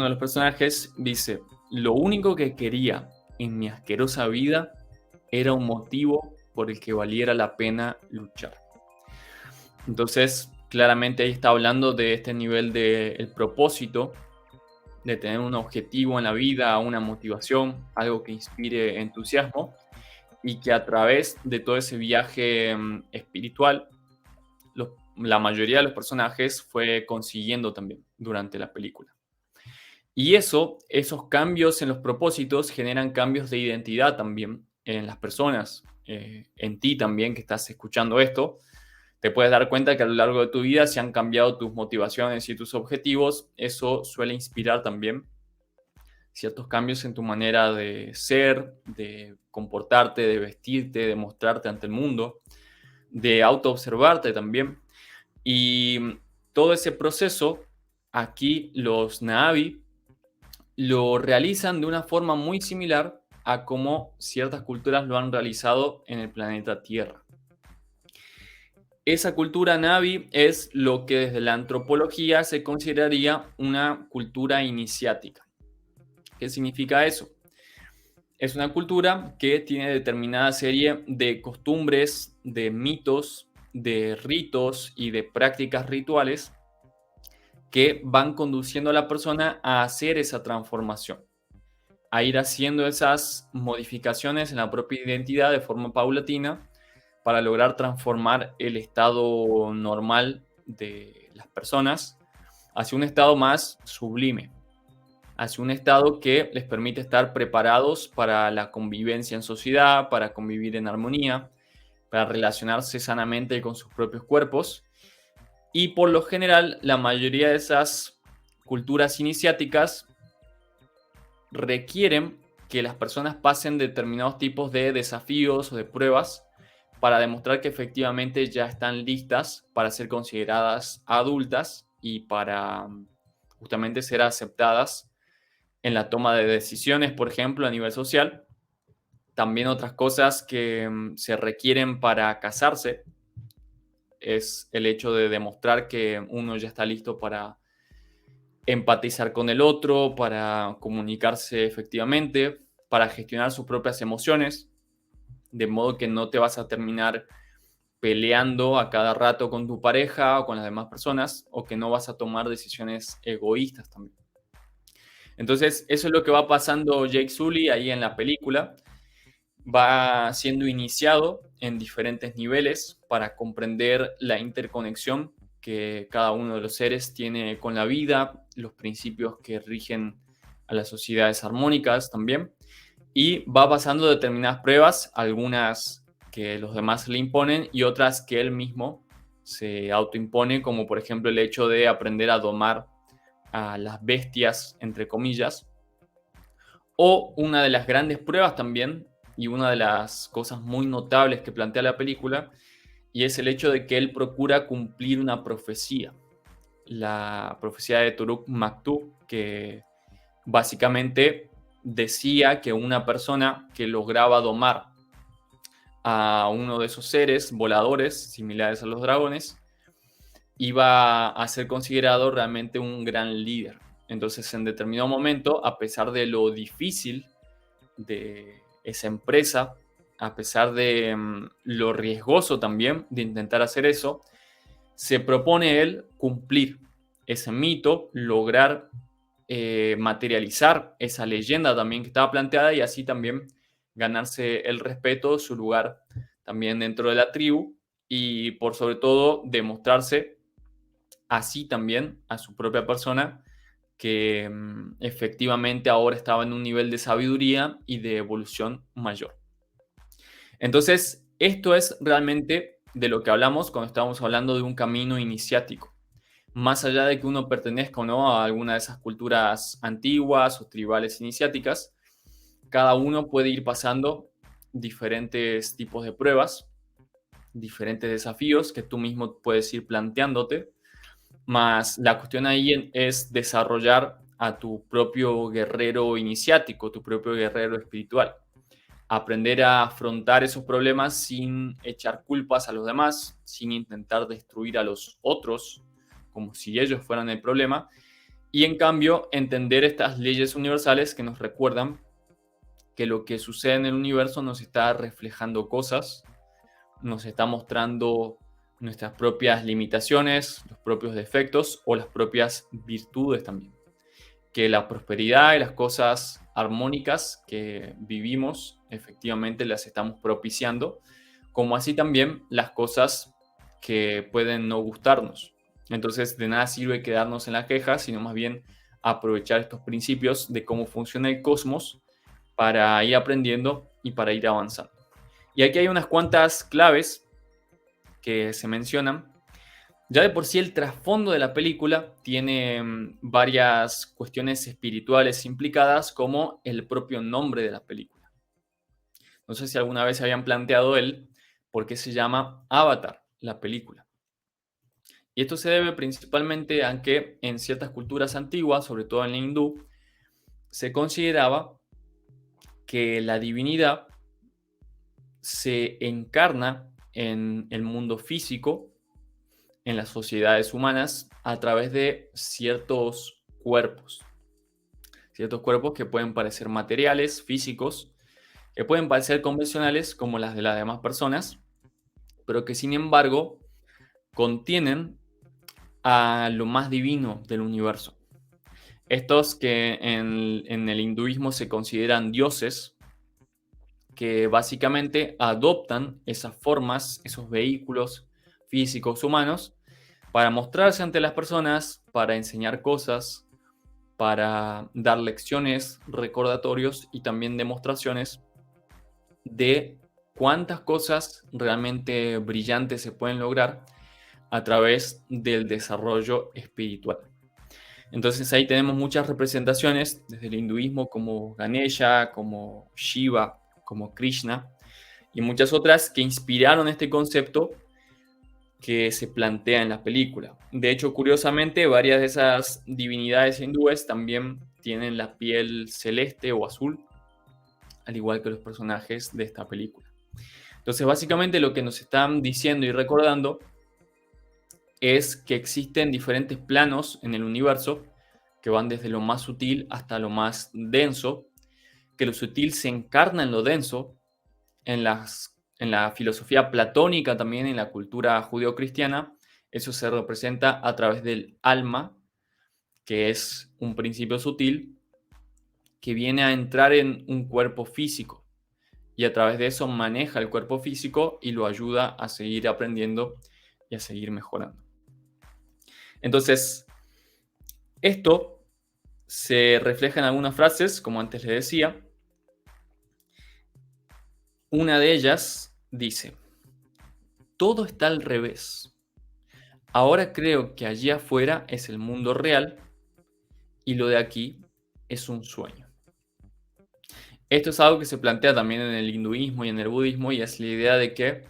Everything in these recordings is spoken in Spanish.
Uno de los personajes dice, lo único que quería en mi asquerosa vida era un motivo por el que valiera la pena luchar. Entonces, claramente ahí está hablando de este nivel de el propósito, de tener un objetivo en la vida, una motivación, algo que inspire entusiasmo y que a través de todo ese viaje espiritual, la mayoría de los personajes fue consiguiendo también durante la película. Y esos cambios en los propósitos generan cambios de identidad también en las personas, en ti también que estás escuchando esto. Te puedes dar cuenta que a lo largo de tu vida se han cambiado tus motivaciones y tus objetivos. Eso suele inspirar también ciertos cambios en tu manera de ser, de comportarte, de vestirte, de mostrarte ante el mundo, de autoobservarte también. Y todo ese proceso, aquí los Na'vi lo realizan de una forma muy similar a cómo ciertas culturas lo han realizado en el planeta Tierra. Esa cultura Na'vi es lo que desde la antropología se consideraría una cultura iniciática. ¿Qué significa eso? Es una cultura que tiene determinada serie de costumbres, de mitos, de ritos y de prácticas rituales que van conduciendo a la persona a hacer esa transformación, a ir haciendo esas modificaciones en la propia identidad de forma paulatina para lograr transformar el estado normal de las personas hacia un estado más sublime, hacia un estado que les permite estar preparados para la convivencia en sociedad, para convivir en armonía, para relacionarse sanamente con sus propios cuerpos. Y por lo general, la mayoría de esas culturas iniciáticas requieren que las personas pasen determinados tipos de desafíos o de pruebas para demostrar que efectivamente ya están listas para ser consideradas adultas y para justamente ser aceptadas en la toma de decisiones, por ejemplo, a nivel social. También otras cosas que se requieren para casarse es el hecho de demostrar que uno ya está listo para empatizar con el otro, para comunicarse efectivamente, para gestionar sus propias emociones, de modo que no te vas a terminar peleando a cada rato con tu pareja o con las demás personas, o que no vas a tomar decisiones egoístas también. Entonces, eso es lo que va pasando Jake Sully ahí en la película. Va siendo iniciado en diferentes niveles para comprender la interconexión que cada uno de los seres tiene con la vida, los principios que rigen a las sociedades armónicas también, y va pasando determinadas pruebas, algunas que los demás le imponen y otras que él mismo se autoimpone, como por ejemplo el hecho de aprender a domar a las bestias, entre comillas, o una de las grandes pruebas también, y una de las cosas muy notables que plantea la película, y es el hecho de que él procura cumplir una profecía, la profecía de Turuk Maktub, que básicamente decía que una persona que lograba domar a uno de esos seres voladores, similares a los dragones, iba a ser considerado realmente un gran líder. Entonces, en determinado momento, a pesar de lo difícil de esa empresa, a pesar de lo riesgoso también de intentar hacer eso, se propone él cumplir ese mito, lograr materializar esa leyenda también que estaba planteada y así también ganarse el respeto, su lugar también dentro de la tribu y por sobre todo demostrarse así también a su propia persona que efectivamente ahora estaba en un nivel de sabiduría y de evolución mayor. Entonces, esto es realmente de lo que hablamos cuando estábamos hablando de un camino iniciático. Más allá de que uno pertenezca o no a alguna de esas culturas antiguas o tribales iniciáticas, cada uno puede ir pasando diferentes tipos de pruebas, diferentes desafíos que tú mismo puedes ir planteándote, más la cuestión ahí es desarrollar a tu propio guerrero iniciático, tu propio guerrero espiritual. Aprender a afrontar esos problemas sin echar culpas a los demás, sin intentar destruir a los otros, como si ellos fueran el problema, Y en cambio, entender estas leyes universales que nos recuerdan que lo que sucede en el universo nos está reflejando cosas, nos está mostrando nuestras propias limitaciones, los propios defectos o las propias virtudes también. Que la prosperidad y las cosas armónicas que vivimos efectivamente las estamos propiciando, como así también las cosas que pueden no gustarnos. Entonces, de nada sirve quedarnos en la queja, sino más bien aprovechar estos principios de cómo funciona el cosmos para ir aprendiendo y para ir avanzando. Y aquí hay unas cuantas claves que se mencionan. Ya de por sí el trasfondo de la película tiene varias cuestiones espirituales implicadas, como el propio nombre de la película. No sé si alguna vez se habían planteado él por qué se llama Avatar, la película. Y esto se debe principalmente a que en ciertas culturas antiguas, sobre todo en la hindú, se consideraba que la divinidad se encarna en el mundo físico, en las sociedades humanas, a través de ciertos cuerpos que pueden parecer materiales, físicos, que pueden parecer convencionales como las de las demás personas, pero que sin embargo contienen a lo más divino del universo. Estos que en el hinduismo se consideran dioses, que básicamente adoptan esas formas, esos vehículos físicos humanos, para mostrarse ante las personas, para enseñar cosas, para dar lecciones, recordatorios y también demostraciones de cuántas cosas realmente brillantes se pueden lograr a través del desarrollo espiritual. Entonces ahí tenemos muchas representaciones desde el hinduismo como Ganesha, como Shiva, como Krishna y muchas otras que inspiraron este concepto que se plantea en la película. De hecho, curiosamente, varias de esas divinidades hindúes también tienen la piel celeste o azul, al igual que los personajes de esta película. Entonces, básicamente lo que nos están diciendo y recordando es que existen diferentes planos en el universo que van desde lo más sutil hasta lo más denso, que lo sutil se encarna en lo denso, en la filosofía platónica, también en la cultura judeocristiana, eso se representa a través del alma, que es un principio sutil que viene a entrar en un cuerpo físico y a través de eso maneja el cuerpo físico y lo ayuda a seguir aprendiendo y a seguir mejorando. Entonces, esto se refleja en algunas frases, como antes les decía. Una de ellas dice: todo está al revés. Ahora creo que allí afuera es el mundo real y lo de aquí es un sueño. Esto es algo que se plantea también en el hinduismo y en el budismo, y es la idea de que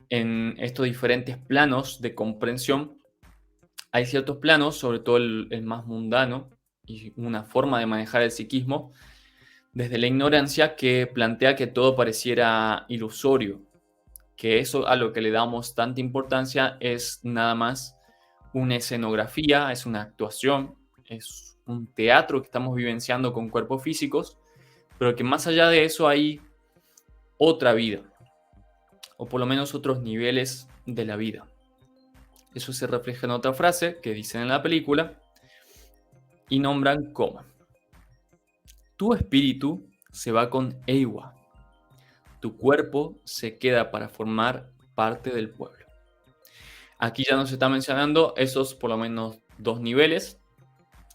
en estos diferentes planos de comprensión hay ciertos planos, sobre todo el más mundano, y una forma de manejar el psiquismo desde la ignorancia que plantea que todo pareciera ilusorio, que eso a lo que le damos tanta importancia es nada más una escenografía, es una actuación, es un teatro que estamos vivenciando con cuerpos físicos, pero que más allá de eso hay otra vida, o por lo menos otros niveles de la vida. Eso se refleja en otra frase que dicen en la película y nombran como: tu espíritu se va con Eiwa, tu cuerpo se queda para formar parte del pueblo. Aquí ya nos está mencionando esos por lo menos dos niveles.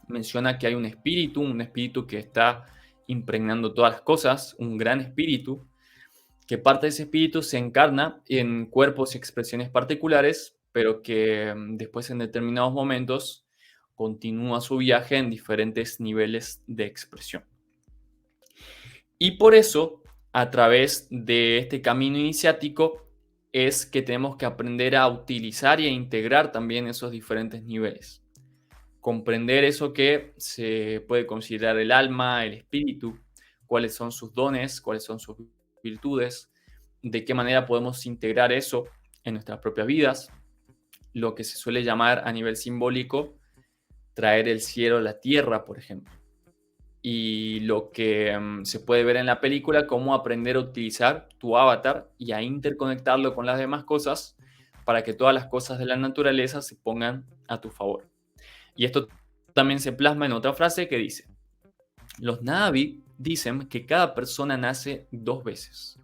Menciona que hay un espíritu que está impregnando todas las cosas, un gran espíritu, que parte de ese espíritu se encarna en cuerpos y expresiones particulares, pero que después en determinados momentos continúa su viaje en diferentes niveles de expresión. Y por eso, a través de este camino iniciático, es que tenemos que aprender a utilizar y a integrar también esos diferentes niveles. Comprender eso que se puede considerar el alma, el espíritu, cuáles son sus dones, cuáles son sus virtudes, de qué manera podemos integrar eso en nuestras propias vidas, lo que se suele llamar a nivel simbólico traer el cielo a la tierra, por ejemplo. Y lo que se puede ver en la película, cómo aprender a utilizar tu avatar y a interconectarlo con las demás cosas para que todas las cosas de la naturaleza se pongan a tu favor. Y esto también se plasma en otra frase que dice, los Na'vi dicen que cada persona nace dos veces.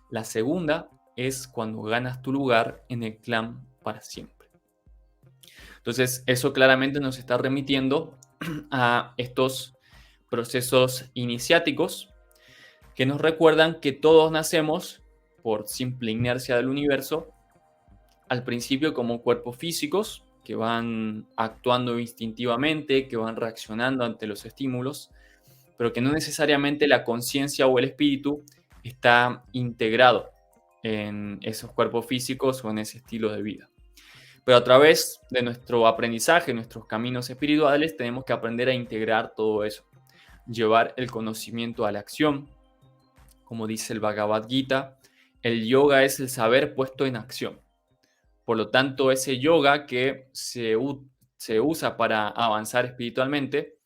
La segunda es cuando ganas tu lugar en el clan para siempre. Entonces, eso claramente nos está remitiendo a estos procesos iniciáticos que nos recuerdan que todos nacemos, por simple inercia del universo, al principio como cuerpos físicos que van actuando instintivamente, que van reaccionando ante los estímulos, pero que no necesariamente la conciencia o el espíritu está integrado en esos cuerpos físicos o en ese estilo de vida. Pero a través de nuestro aprendizaje, nuestros caminos espirituales, tenemos que aprender a integrar todo eso, llevar el conocimiento a la acción. Como dice el Bhagavad Gita, el yoga es el saber puesto en acción. Por lo tanto, ese yoga que se usa para avanzar espiritualmente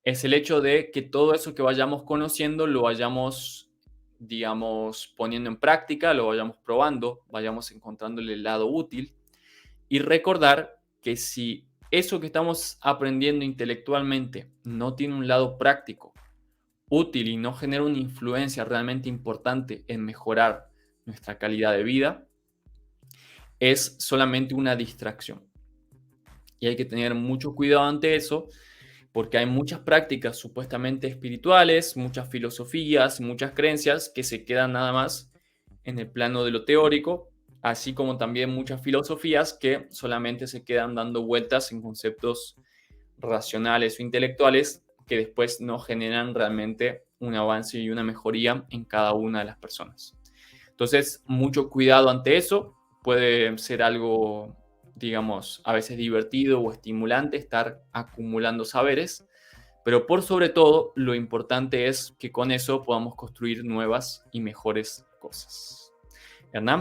es el hecho de que todo eso que vayamos conociendo lo vayamos, digamos, poniendo en práctica, lo vayamos probando, vayamos encontrándole el lado útil y recordar que si eso que estamos aprendiendo intelectualmente no tiene un lado práctico, útil y no genera una influencia realmente importante en mejorar nuestra calidad de vida, es solamente una distracción. Y hay que tener mucho cuidado ante eso, porque hay muchas prácticas supuestamente espirituales, muchas filosofías, muchas creencias que se quedan nada más en el plano de lo teórico, así como también muchas filosofías que solamente se quedan dando vueltas en conceptos racionales o intelectuales que después no generan realmente un avance y una mejoría en cada una de las personas. Entonces, mucho cuidado ante eso. Puede ser algo, digamos, a veces divertido o estimulante estar acumulando saberes, pero por sobre todo, lo importante es que con eso podamos construir nuevas y mejores cosas. Hernán.